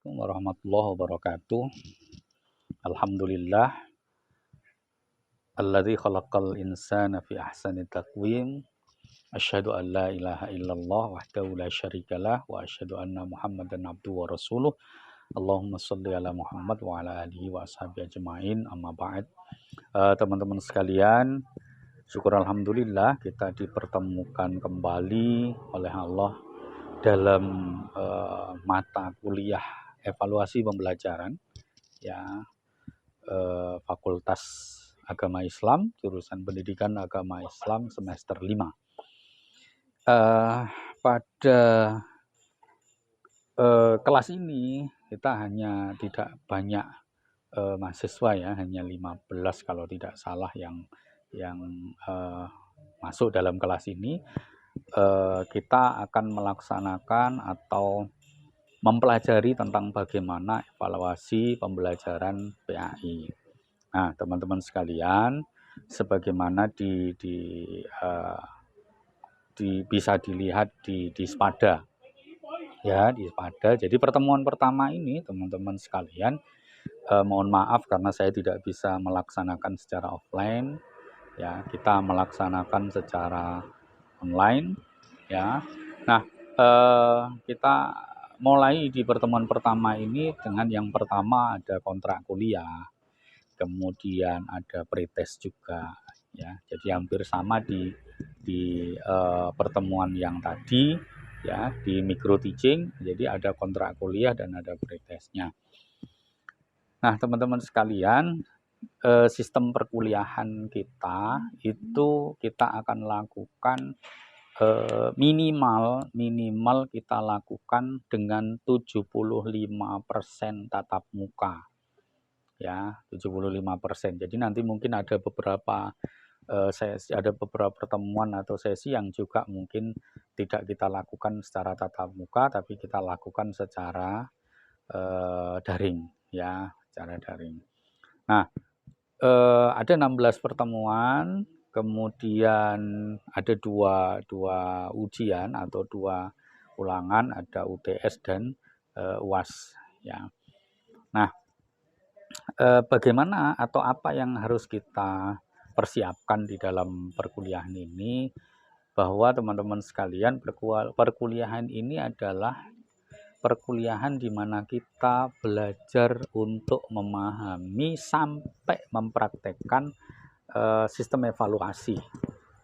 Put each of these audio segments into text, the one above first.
Assalamualaikum warahmatullahi wabarakatuh. Alhamdulillah alladzi khalaqal insana fi ahsani taqwim. Asyhadu an la ilaha illallah wahdahu la syarikalah wa asyhadu anna Muhammadan abduhu wa rasuluh. Allahumma shalli ala Muhammad wa ala alihi wa ashabihi ajmain. Amma ba'd. Teman-teman sekalian, syukur alhamdulillah kita dipertemukan kembali oleh Allah dalam mata kuliah evaluasi pembelajaran ya, Fakultas Agama Islam, jurusan Pendidikan Agama Islam semester 5. Pada kelas ini kita hanya tidak banyak mahasiswa ya, hanya 15 kalau tidak salah yang masuk dalam kelas ini. Kita akan melaksanakan atau mempelajari tentang bagaimana evaluasi pembelajaran PAI. Nah, teman-teman sekalian, sebagaimana bisa dilihat di Spada, ya, di Spada. Jadi pertemuan pertama ini, teman-teman sekalian, mohon maaf karena saya tidak bisa melaksanakan secara offline, ya, kita melaksanakan secara online, ya. Nah, kita mulai di pertemuan pertama ini dengan yang pertama ada kontrak kuliah, kemudian ada pretest juga, ya. Jadi hampir sama di pertemuan yang tadi, ya, di micro teaching. Jadi ada kontrak kuliah dan ada pretestnya. Nah, teman-teman sekalian, sistem perkuliahan kita itu kita akan lakukan minimal kita lakukan dengan 75% tatap muka, ya, 75%. Jadi nanti mungkin ada beberapa pertemuan atau sesi yang juga mungkin tidak kita lakukan secara tatap muka, tapi kita lakukan secara daring, ya, secara daring. Nah, ada 16 pertemuan. Kemudian ada dua ujian atau dua ulangan, ada UTS dan UAS, ya. Nah, bagaimana atau apa yang harus kita persiapkan di dalam perkuliahan ini, bahwa teman-teman sekalian, perkuliahan ini adalah perkuliahan di mana kita belajar untuk memahami sampai mempraktekkan sistem evaluasi.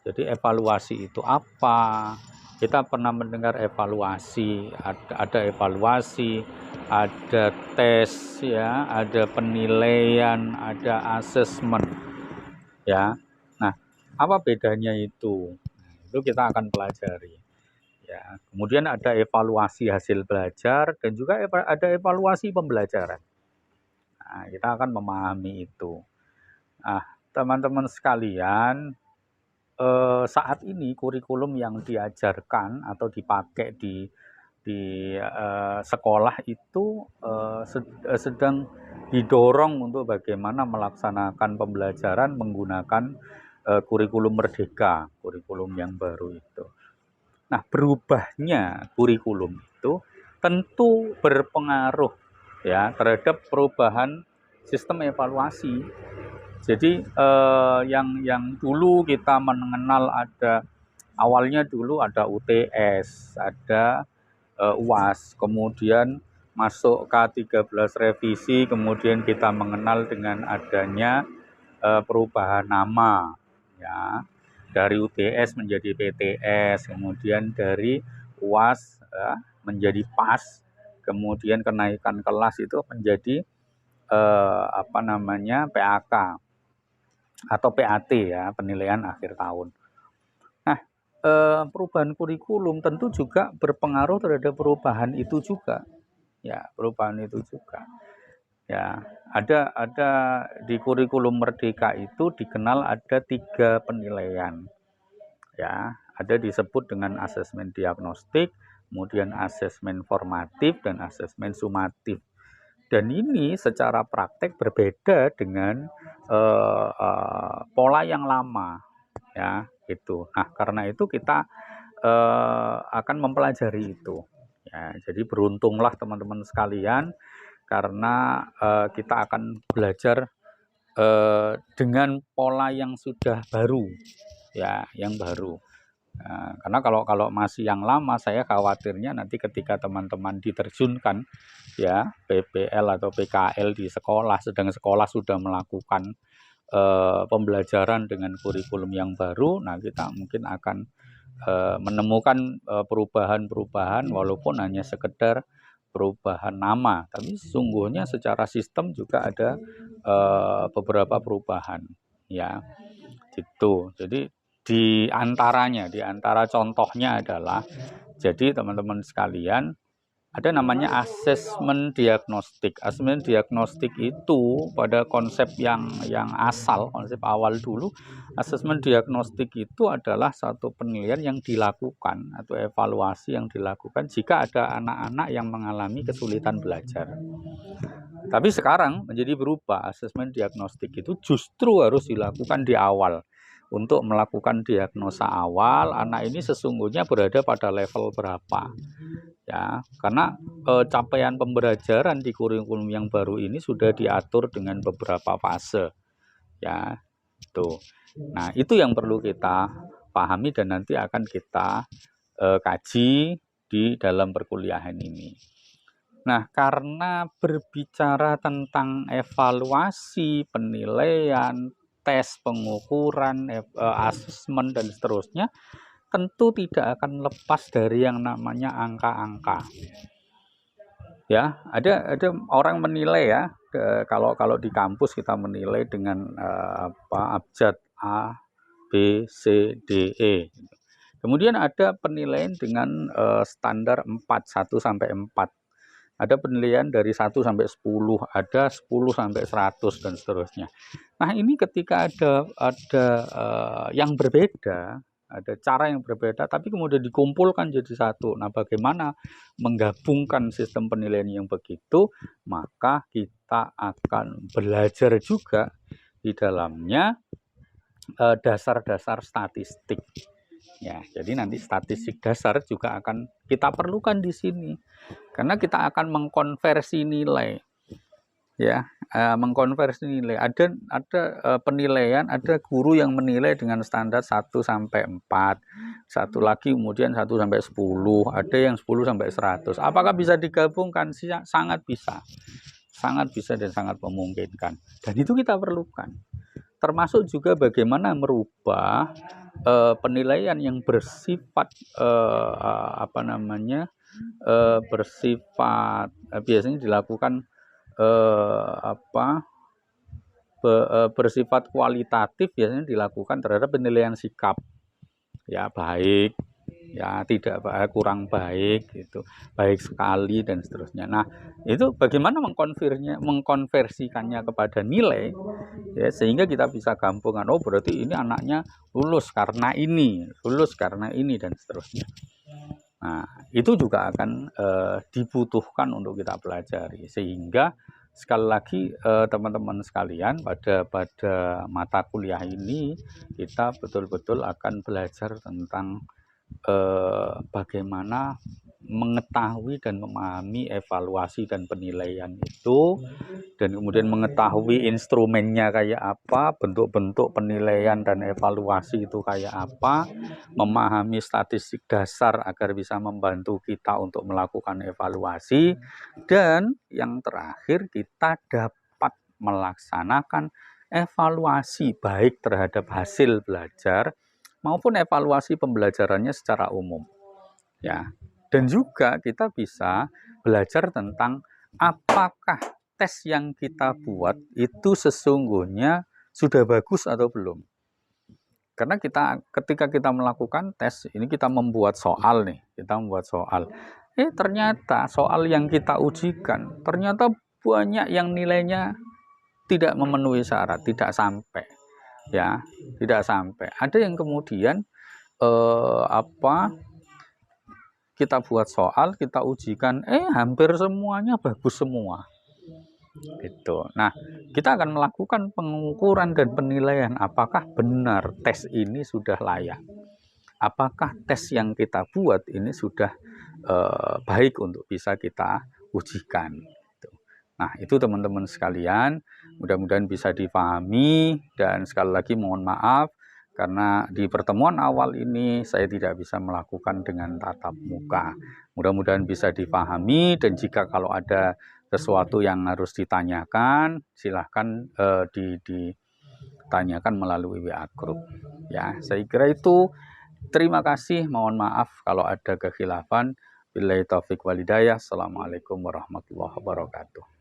Jadi evaluasi itu apa? Kita pernah mendengar evaluasi, ada evaluasi, ada tes, ya, ada penilaian, ada asesmen, ya. Nah, apa bedanya itu? Itu kita akan pelajari, ya. Kemudian ada evaluasi hasil belajar dan juga ada evaluasi pembelajaran. Nah, kita akan memahami itu. Nah, teman-teman sekalian, saat ini kurikulum yang diajarkan atau dipakai di sekolah itu sedang didorong untuk bagaimana melaksanakan pembelajaran menggunakan kurikulum merdeka, kurikulum yang baru itu. Nah, berubahnya kurikulum itu tentu berpengaruh, ya, terhadap perubahan sistem evaluasi. Jadi yang dulu kita mengenal awalnya dulu ada UTS, ada UAS, kemudian masuk K13 revisi, kemudian kita mengenal dengan adanya perubahan nama, ya, dari UTS menjadi PTS, kemudian dari UAS menjadi PAS, kemudian kenaikan kelas itu menjadi PAK atau PAT, ya, penilaian akhir tahun. Nah, perubahan kurikulum tentu juga berpengaruh terhadap perubahan itu juga, ya, perubahan itu juga, ya. Ada di kurikulum merdeka itu dikenal ada 3 penilaian, ya. Ada disebut dengan asesmen diagnostik, kemudian asesmen formatif dan asesmen sumatif. Dan ini secara praktek berbeda dengan pola yang lama, ya, itu. Nah, karena itu kita akan mempelajari itu, Ya, jadi beruntunglah teman-teman sekalian karena kita akan belajar dengan pola yang sudah baru, ya, yang baru. Nah, karena kalau masih yang lama, saya khawatirnya nanti ketika teman-teman diterjunkan, ya, PPL atau PKL di sekolah, sedang sekolah sudah melakukan pembelajaran dengan kurikulum yang baru, nah kita mungkin akan menemukan perubahan-perubahan walaupun hanya sekedar perubahan nama, tapi sesungguhnya secara sistem juga ada beberapa perubahan, ya, gitu. Jadi di antara contohnya adalah, jadi teman-teman sekalian, ada namanya asesmen diagnostik. Asesmen diagnostik itu pada konsep yang asal, konsep awal dulu, asesmen diagnostik itu adalah satu penilaian yang dilakukan atau evaluasi yang dilakukan jika ada anak-anak yang mengalami kesulitan belajar. Tapi sekarang menjadi berubah, asesmen diagnostik itu justru harus dilakukan di awal. Untuk melakukan diagnosa awal, anak ini sesungguhnya berada pada level berapa. Ya, karena capaian pembelajaran di kurikulum yang baru ini sudah diatur dengan beberapa fase. Ya, tuh. Nah, itu yang perlu kita pahami dan nanti akan kita kaji di dalam perkuliahan ini. Nah, karena berbicara tentang evaluasi, penilaian, tes, pengukuran, asesmen, dan seterusnya, tentu tidak akan lepas dari yang namanya angka-angka. Ya, ada orang menilai, ya, kalau di kampus kita menilai dengan abjad A, B, C, D, E. Kemudian ada penilaian dengan standar 4, 1 sampai 4. Ada penilaian dari 1 sampai 10, ada 10 sampai 100 dan seterusnya. Nah, ini ketika ada yang berbeda, ada cara yang berbeda, tapi kemudian dikumpulkan jadi satu. Nah, bagaimana menggabungkan sistem penilaian yang begitu? Maka kita akan belajar juga di dalamnya dasar-dasar statistik. Ya, jadi nanti statistik dasar juga akan kita perlukan di sini, karena kita akan mengkonversi nilai, ya, mengkonversi nilai. Ada penilaian, ada guru yang menilai dengan standar 1 sampai 4, satu lagi kemudian 1 sampai 10, ada yang 10 sampai 100. Apakah bisa digabungkan? Sangat bisa dan sangat memungkinkan. Dan itu kita perlukan. Termasuk juga bagaimana merubah penilaian yang bersifat bersifat biasanya dilakukan bersifat kualitatif, biasanya dilakukan terhadap penilaian sikap, ya, baik, ya, tidak baik, kurang baik, gitu, baik sekali dan seterusnya. Nah, itu bagaimana mengkonversikannya kepada nilai, ya, sehingga kita bisa gabungan, oh berarti ini anaknya lulus karena ini dan seterusnya. Nah, itu juga akan dibutuhkan untuk kita pelajari, sehingga sekali lagi teman-teman sekalian, pada mata kuliah ini kita betul-betul akan belajar tentang bagaimana mengetahui dan memahami evaluasi dan penilaian itu, dan kemudian mengetahui instrumennya kayak apa, bentuk-bentuk penilaian dan evaluasi itu kayak apa, memahami statistik dasar agar bisa membantu kita untuk melakukan evaluasi, dan yang terakhir kita dapat melaksanakan evaluasi baik terhadap hasil belajar maupun evaluasi pembelajarannya secara umum, ya. Dan juga kita bisa belajar tentang apakah tes yang kita buat itu sesungguhnya sudah bagus atau belum. Karena ketika kita melakukan tes, ini kita membuat soal nih, ternyata soal yang kita ujikan ternyata banyak yang nilainya tidak memenuhi syarat, tidak sampai, ya, tidak sampai. Ada yang kemudian kita buat soal, kita ujikan, hampir semuanya bagus semua, gitu. Nah, kita akan melakukan pengukuran dan penilaian apakah benar tes ini sudah layak, apakah tes yang kita buat ini sudah baik untuk bisa kita ujikan. Nah, itu teman-teman sekalian, mudah-mudahan bisa dipahami, dan sekali lagi mohon maaf karena di pertemuan awal ini saya tidak bisa melakukan dengan tatap muka. Mudah-mudahan bisa dipahami, dan jika kalau ada sesuatu yang harus ditanyakan, silahkan ditanyakan melalui WA Group. Ya, saya kira itu. Terima kasih, mohon maaf kalau ada kekhilafan. Billahi taufik walhidayah. Assalamualaikum warahmatullahi wabarakatuh.